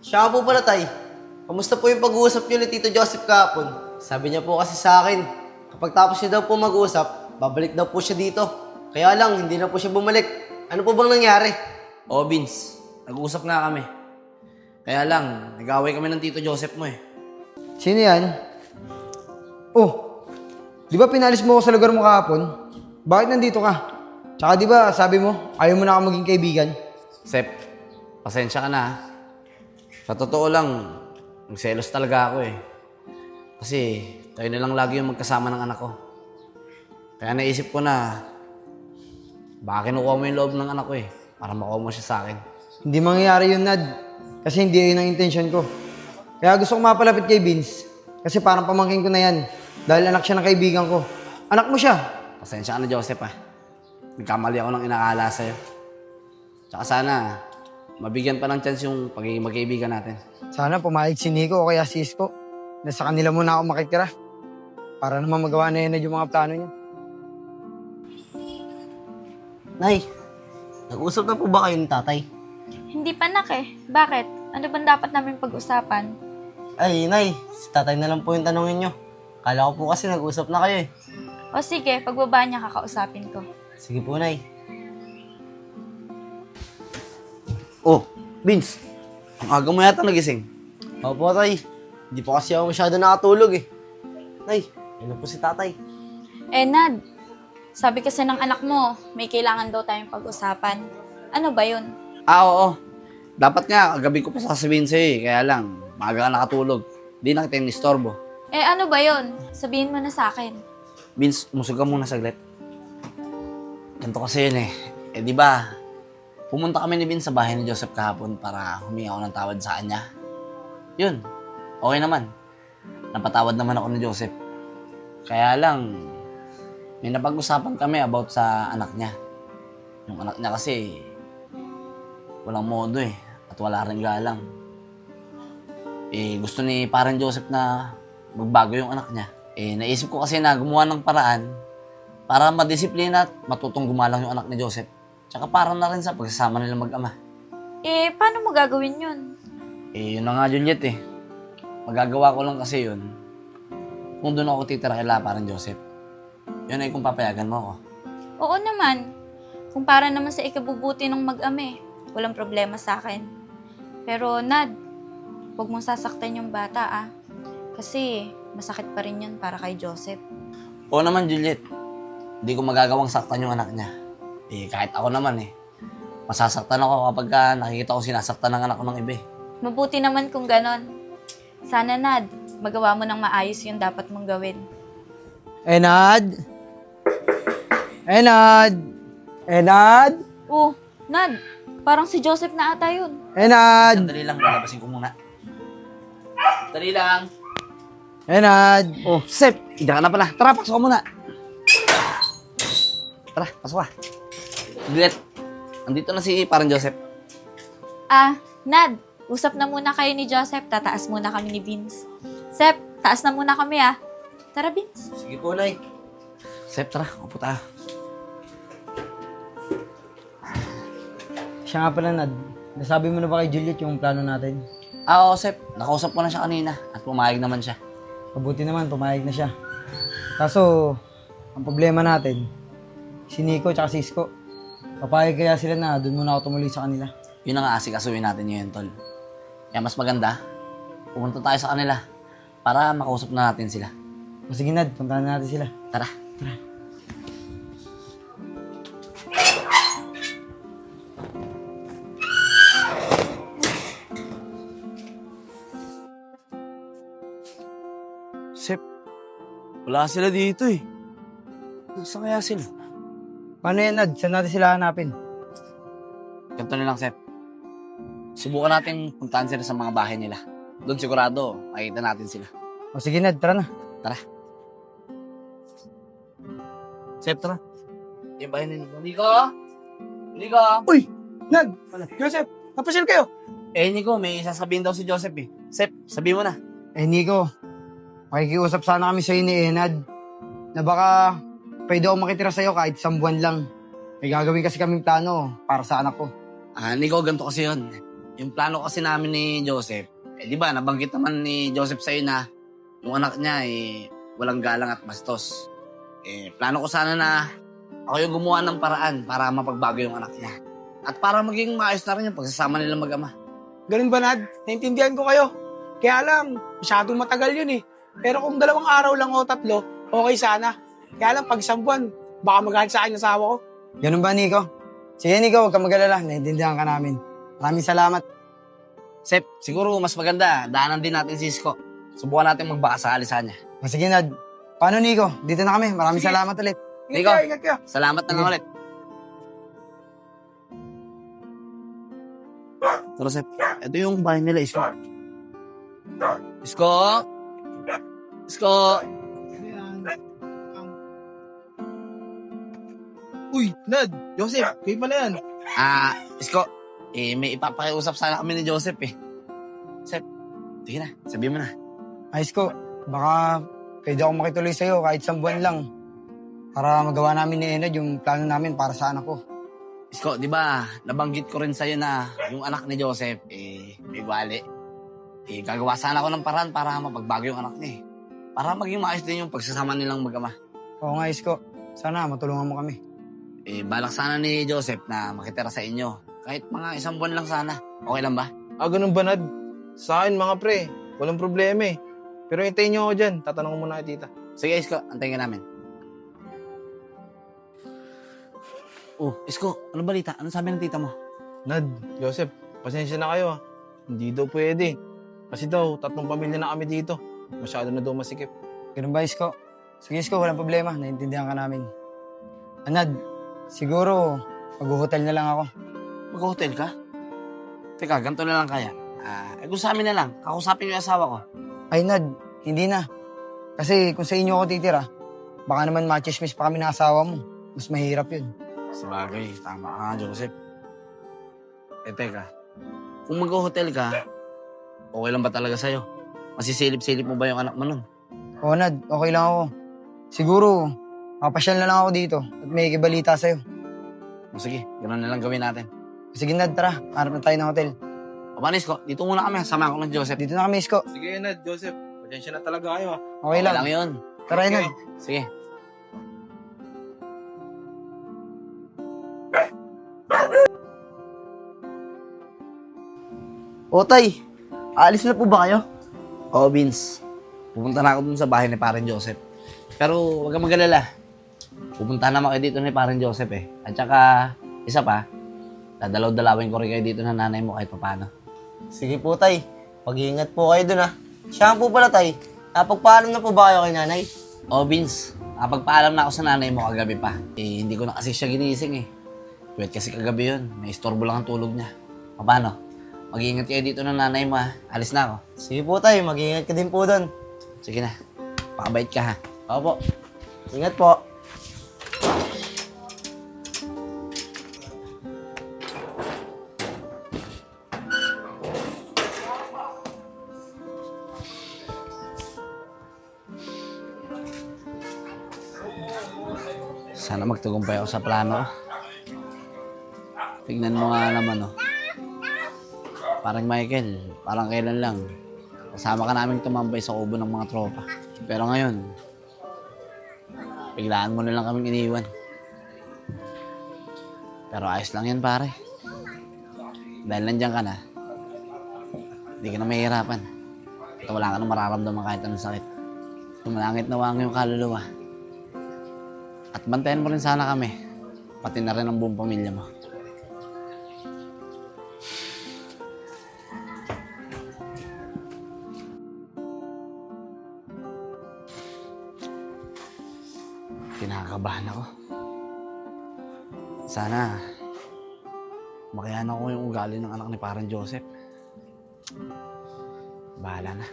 Siya nga po pala, tay. Kamusta po yung pag-uusap niyo ni Tito Joseph kahapon? Sabi niya po kasi sa akin, kapag tapos niya daw po mag-usap, babalik daw po siya dito. Kaya lang, hindi na po siya bumalik. Ano po bang nangyari? Oo, Vince. Nag-uusap nga kami. Kaya lang, nag-away kami ng Tito Joseph mo eh. Sino yan? Oh, di ba pinalis mo ako sa lugar mo kahapon? Bakit nandito ka? Tsaka di ba sabi mo, ayaw mo na ako maging kaibigan? Sep, pasensya ka na ha. Sa totoo lang, nagselos talaga ako eh. Kasi tayo na lang lagi yung magkasama ng anak ko. Kaya naisip ko na, baka kinukuha mo yung loob ng anak ko eh. Para makuha mo siya sa akin. Hindi mangyayari yun, Nad. Kasi hindi yun ang intention ko. Kaya gusto ko mapalapit kay Vince. Kasi parang pamangkin ko na yan. Dahil anak siya ng kaibigan ko. Anak mo siya. Pasensya ka na, Joseph ha. Nagkamali ako ng inaakala sa'yo. Tsaka sana, mabigyan pa ng chance yung pagiging magkaibigan natin. Sana pumayag si Nico o kaya si Isko. Na sa kanila muna ako makitira. Para naman magawa na yun yung mga plano niya. Nay, nag-usap na po ba kayo ni tatay? Hindi pa nak eh. Bakit? Ano bang dapat namin pag-usapan? Ay, Nay, si tatay na lang po yung tanongin niyo. Kala ko po kasi nag-usap na kayo eh. O sige, pagbaba niya kakausapin ko. Sige po, Nay. Oh, Vince, ang aga mo yata nagising. opo, tay. Hindi po kasi ako masyado nakatulog eh. Nay, ano po si tatay? Eh Nad, sabi kasi ng anak mo, may kailangan daw tayong pag-usapan. Ano ba yun? Oo. Dapat nga, kagabi ko pa sasabihin sa'yo eh. Kaya lang, maaga ka nakatulog. Di na kita yung nistorbo. Eh ano ba yun? Sabihin mo na sa akin. Vince, umusog ka muna saglit. Ganito kasi yun eh. Eh di ba, pumunta kami ni Vince sa bahay ni Joseph kahapon para humingi ako ng tawad sa kanya. Yun, okay naman. Napatawad naman ako ni Joseph. Kaya lang, may napag-usapan kami about sa anak niya. Yung anak niya kasi, walang modo eh. At wala rin galang. Eh, gusto ni parang Joseph na magbago yung anak niya. Eh, naisip ko kasi na gumawa ng paraan para madisiplina at matutong gumalang yung anak ni Joseph. Tsaka para na rin sa pagsasama nila mag-ama. Eh, paano mo gagawin yun? Eh, yun na nga, Juliet eh. Magagawa ko lang kasi yun kung doon ako titira kay parang Joseph. Yun ay kung papayagan mo ako. Oo naman. Kung para naman sa ikabubuti ng mag-ame, walang problema sa akin. Pero Nad, huwag mong sasaktan yung bata ah. Kasi masakit pa rin yun para kay Joseph. Oo naman, Juliet. Hindi ko magagawang saktan yung anak niya. Eh, kahit ako naman eh. Masasaktan ako kapag nakikita ko sinasaktan ng anak ko ng iba eh. Mabuti naman kung ganon. Sana Nad, magawa mo ng maayos yung dapat mong gawin. Enad? Enad? Enad? Oh, Nad, parang si Joseph na ata yun. Enad? Sandali lang, lalabasin ko muna. Sandali lang. Enad? Oh, Sep, hindi ka na pala. Tara, pasok ka muna. Tara, pasok ka. Juliet, andito na si parang Joseph. Ah, Nad, usap na muna kayo ni Joseph. Tataas muna kami ni Vince. Sep, taas na muna kami ah. Tara, Vince. Sige po, Nay. Sep, tara, upo tayo. Siya nga pala, Nad. Nasabi mo na ba kay Juliet yung plano natin? Oo, Sep, nakausap ko na siya kanina at pumayag naman siya. Mabuti naman, pumayag na siya. Kaso, ang problema natin, si Nico at si Isko. Papayag kaya sila na doon muna ako tumuloy sa kanila. Yun ang aasikasuhin natin ngayon, tol. Kaya mas maganda, pumunta tayo sa kanila para makausap na natin sila. O sige, Nad, puntahan na natin sila. Tara. Sep, wala sila dito eh. Saan kaya sila? Paano yan, Nad? Saan natin sila hanapin? Ganito na lang, Sep. Subukan natin puntahan sila sa mga bahay nila. Doon sigurado, makikita natin sila. O sige, Nad, tara na. Tara. Sep, tara. Yung bahay nila. Nico? Nico? Uy! Nad! Joseph! Napasyal kayo! Eh, Nico, may sasabihin daw si Joseph eh. Sep, sabihin mo na. Eh, Nico, makikiusap sana kami sa'yo ni Enad na baka pwede ako makitira sa'yo kahit isang buwan lang. May gagawin kasi kaming plano para sa anak ko. Nico, ganito kasi yun. yung plano kasi namin ni Joseph, di ba, nabanggit naman ni Joseph sa'yo na yung anak niya, walang galang at bastos. Plano ko sana na ako yung gumawa ng paraan para mapagbago yung anak niya. At para maging maayos na rin yung pagsasama nilang mag-ama. Ganun ba, Nad? Naintindihan ko kayo. Kaya lang, masyadong matagal yun eh. Pero kung 2 araw lang o 3, okay sana. Kaya lang, pag 1 buwan, baka magalit sa akin yung asawa ko. Ganun ba, Nico? Sige, Nico, huwag kang mag-alala. Naiintindihan ka namin. Maraming salamat. Sep, siguro mas maganda, daanan din natin si Isko. Subukan natin magbaka sa alisan niya. Sige, Nad. Paano, Nico? Dito na kami. Maraming Sige. salamat ulit. Nico. Ingat kayo. Salamat na lang ulit. Pero Sep, ito yung bahay nila, Isko. Isko? Isko? Uy, Nad, Joseph, kayo pala yan. Isko, may ipapakiusap sana kami ni Joseph eh. Sep, sige na, sabihin mo na. Ayos ko, baka pwede ako makituloy sa'yo kahit 1 buwan lang. Para magawa namin ni Enad yung plano namin para sa anak ko. Isko, di ba, nabanggit ko rin sa'yo na yung anak ni Joseph, may wali. Gagawa sana ako ng paraan para mapagbago yung anak niya eh. Para maging maayos din yung pagsasama nilang mag-ama. Oo nga, Isko. Sana matulungan mo kami. Balak sana ni Joseph na makitira sa inyo. Kahit mga 1 buwan lang sana. Okay lang ba? Ganun ba, Nad? Sa akin, mga pre, walang problema eh. Pero hintayin niyo ako dyan. Tatanong ko muna kay tita. Sige, Isko, antayin ka namin. Oh, Isko, ano balita? Ano sabi ng tita mo? Nad, Joseph, pasensya na kayo ah. Hindi daw pwede. Kasi daw, 3 pamilya na kami dito. Masyado na daw masikip. Ganun ba, Isko? Sige, Isko, walang problema. Naintindihan ka namin. Anad, siguro mag-hotel na lang ako. Mag-hotel ka? Teka, ganito na lang kaya. Kung sa amin na lang, kakusapin yung asawa ko. Ay, Nad, hindi na. Kasi kung sa inyo ako titira, baka naman machismis pa kami ng asawa mo. Mas mahirap yun. Sabagay, tama ka nga, Joseph. Teka, kung mag-hotel ka, okay lang ba talaga sa'yo? Masisilip-silip mo ba yung anak mo nun? Oo, Nad, okay lang ako. Siguro, mapasyal na lang ako dito at may ikibalita sa'yo. Sige, ganoon na lang gawin natin. Sige, Nad, tara. Harap na tayo ng hotel. O paano, Isko? Dito muna kami, samahan ko ng Joseph. Dito na kami, Isko. Sige, Nad, Joseph. Pasensya na talaga kayo ah. Okay lang. lang yun. Tara, Nad. Sige. O tay, aalis na po ba kayo? Oo, Vince. Pupunta na ako dun sa bahay ni Parang Joseph. Pero huwag kang mag-alala. Pupunta naman kayo dito ni Parang Joseph eh. At saka, isa pa, dadalaw-dalawin ko rin kayo dito ng nanay mo kahit paano. Sige po tay, pag-iingat po kayo dun ha. Siya po pala tay, napagpaalam na po ba kayo kay nanay? Oo, Vince. Napagpaalam na ako sa nanay mo kagabi pa. Hindi ko na kasi siya ginising eh. Wait kasi kagabi yun. May istorbo lang ang tulog niya. O paano? Mag-iingat kayo dito ng nanay mo ha. Alis na ako. Sige po tay, mag-iingat ka din po dun. Sige na. Pakabait ka ha. Opo, ingat po. Sana magtagumpay ako sa plano. Tignan mo nga naman, oh. Parang Michael, parang kailan lang. Kasama ka namin tumambay sa kubo ng mga tropa. Pero ngayon, biglaan mo na lang kaming iniwan. Pero ayos lang yan, pare. Dahil nandiyan ka na, hindi ka na mahihirapan. At wala ka na mararamdaman kahit anong sakit. Tumalangit na wang yung kaluluwa. At bantayan mo rin sana kami. Pati na rin ang buong pamilya mo. Kinakabahan ako. Sana makayanan ko yung ugali ng anak ni Parang Joseph. Bahala na.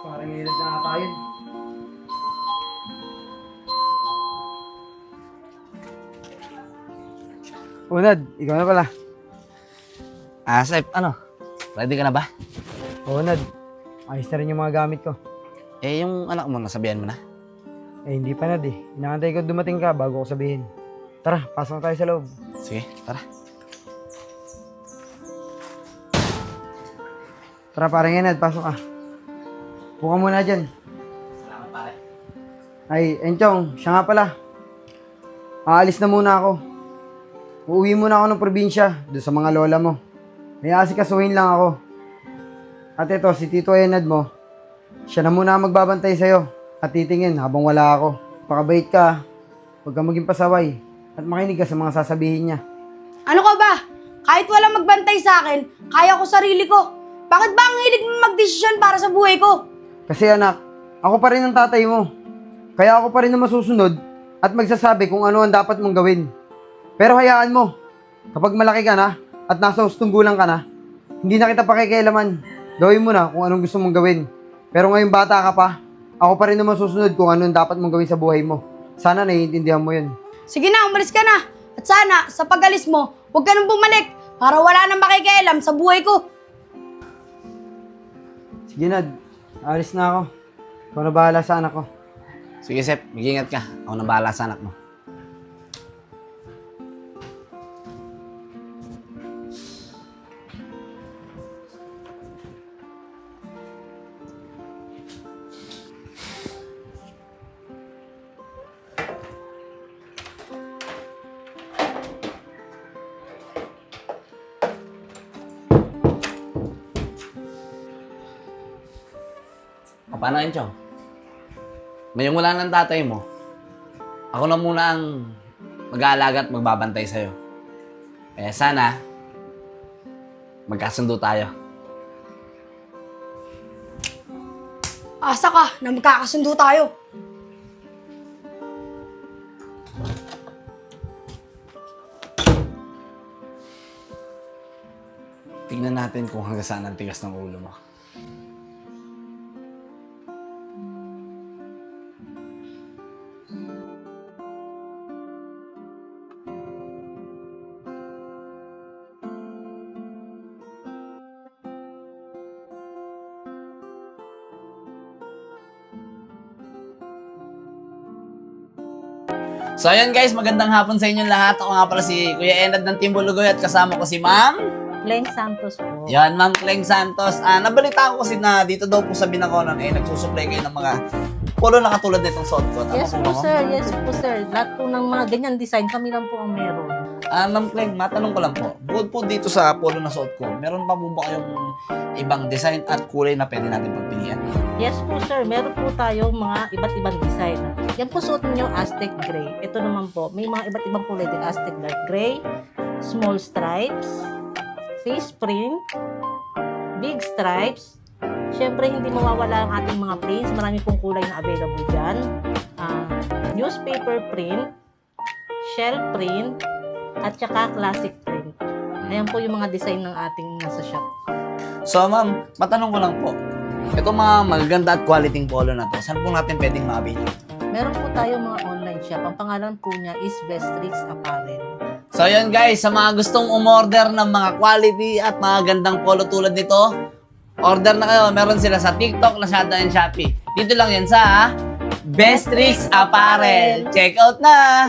Parang ilad na ata yun. Unad, ikaw na pala. Sep, ano? Ready ka na ba? Oo, Nad. Ayos na rin yung mga gamit ko. Eh, yung anak mo, nasabihan mo na? Eh, hindi pa, Nad eh. Inaantay ko dumating ka bago ko sabihin. Tara, pasok na tayo sa loob. Sige, tara. Tara, parang yan, Nad. Pasok ka. Buka muna dyan. Salamat, pare. Ay, Enchong, siya nga pala. Aalis na muna ako. Uuwi muna ako ng probinsya, doon sa mga lola mo. May asikasuhin lang ako. At ito, si Tito Enad mo, siya na muna ang magbabantay sa'yo at titingin habang wala ako. Pakabait ka, huwag kang maging pasaway, at makinig ka sa mga sasabihin niya. Ano ka ba? Kahit walang magbantay sa akin, kaya ko sarili ko. Bakit ba ang hilig mo magdesisyon para sa buhay ko? Kasi anak, ako pa rin ang tatay mo. Kaya ako pa rin ang masusunod at magsasabi kung ano ang dapat mong gawin. Pero hayaan mo, kapag malaki ka na at nasa hustong gulang ka na, hindi na kita pakikialaman. Gawin mo na kung anong gusto mong gawin. Pero ngayon bata ka pa, ako pa rin ang masusunod kung ano ang dapat mong gawin sa buhay mo. Sana naiintindihan mo yun. Sige na, umalis ka na. At sana, sa pag-alis mo, huwag ka nang bumalik para wala nang makikialam sa buhay ko. Sige Nad, alis na ako. Ikaw na bahala sa anak ko. Sige, Sep. Mag-ingat ka. Ako na bahala sa anak mo. O, paano yun, Chong? Ngayong wala ng tatay mo, ako na muna ang mag-aalaga at magbabantay sa'yo. Kaya sana, magkasundo tayo. Asa ka na magkakasundo tayo. Tignan natin kung hanggang saan ang tigas ng ulo mo. So ayun guys, magandang hapon sa inyong lahat. Ako nga pala si Kuya Enad ng Team Bulugoy at kasama ko si Ma'am. Glenn Santos po. Yan, Ma'am Cleng Santos. Nabalita ko kasi na dito daw po sa Binaconan nagsusupply kayo ng mga polo na katulad nitong suot ko. Tama Yes po po ba, Ma'am? sir, yes po sir. Lahat po ng mga ganyan design, kami lang po ang meron. Ma'am Cleng, matanong ko lang po. Bukod po dito sa polo na suot ko, meron pa po ba kayong ibang design at kulay na pwede natin pagpilian? Yes po sir, meron po tayong mga iba't ibang design. Yan po suot ninyo Aztec Gray. Ito naman po, may mga iba't ibang kulay din. Aztec Dark Gray, small stripes, face print, big stripes. Siyempre, hindi mawawala ang ating mga prints. Marami pong kulay na available dyan. Newspaper print, shell print, at saka classic print. Ayan po yung mga design ng ating nasa shop. So ma'am, matanong ko lang po. Ito mga magaganda at quality polo na to, saan po natin pwedeng mabili? Meron po tayo mga online shop. Ang pangalan po niya is Vestrix Apparel. So yun guys, sa mga gustong umorder ng mga quality at mga gandang polo tulad nito, order na kayo. Meron sila sa TikTok, Lazada, and Shopee. Dito lang yan sa Vestrix Apparel. Check out na!